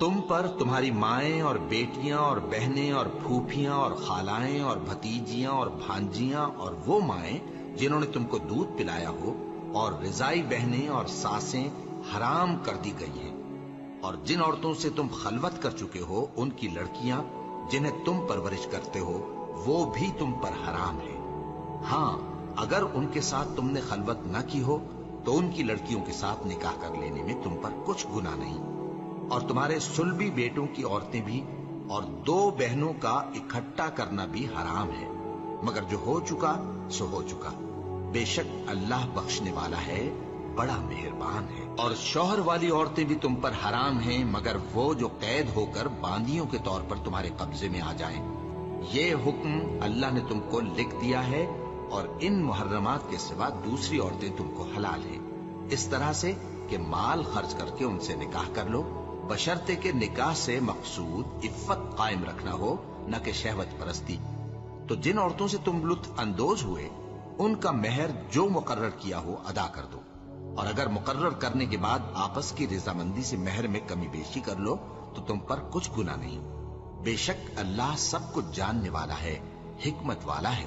تم پر تمہاری مائیں اور بیٹیاں اور بہنیں اور پھوپھیاں اور خالائیں اور بھتیجیاں اور بھانجیاں اور وہ مائیں جنہوں نے تم کو دودھ پلایا ہو اور رضائی بہنیں اور ساسیں حرام کر دی گئی ہیں، اور جن عورتوں سے تم خلوت کر چکے ہو ان کی لڑکیاں جنہیں تم پرورش کرتے ہو وہ بھی تم پر حرام ہے۔ ہاں، اگر ان کے ساتھ تم نے خلوت نہ کی ہو تو ان کی لڑکیوں کے ساتھ نکاح کر لینے میں تم پر کچھ گناہ نہیں، اور تمہارے صلبی بیٹوں کی عورتیں بھی اور دو بہنوں کا اکٹھا کرنا بھی حرام ہے، مگر جو ہو چکا سو ہو چکا، بے شک اللہ بخشنے والا ہے، بڑا مہربان ہے۔ اور شوہر والی عورتیں بھی تم پر حرام ہیں مگر وہ جو قید ہو کر باندیوں کے طور پر تمہارے قبضے میں آ جائیں۔ یہ حکم اللہ نے تم کو لکھ دیا ہے، اور ان محرمات کے سوا دوسری عورتیں تم کو حلال ہیں، اس طرح سے کہ مال خرچ کر کے ان سے نکاح کر لو، بشرطے کہ نکاح سے مقصود عفت قائم رکھنا ہو، نہ کہ شہوت پرستی۔ تو جن عورتوں سے تم لطف اندوز ہوئے ان کا مہر جو مقرر کیا ہو ادا کر دو، اور اگر مقرر کرنے کے بعد آپس کی رضامندی سے مہر میں کمی بیشی کر لو تو تم پر کچھ گناہ نہیں، بے شک اللہ سب کچھ جاننے والا ہے، حکمت والا ہے۔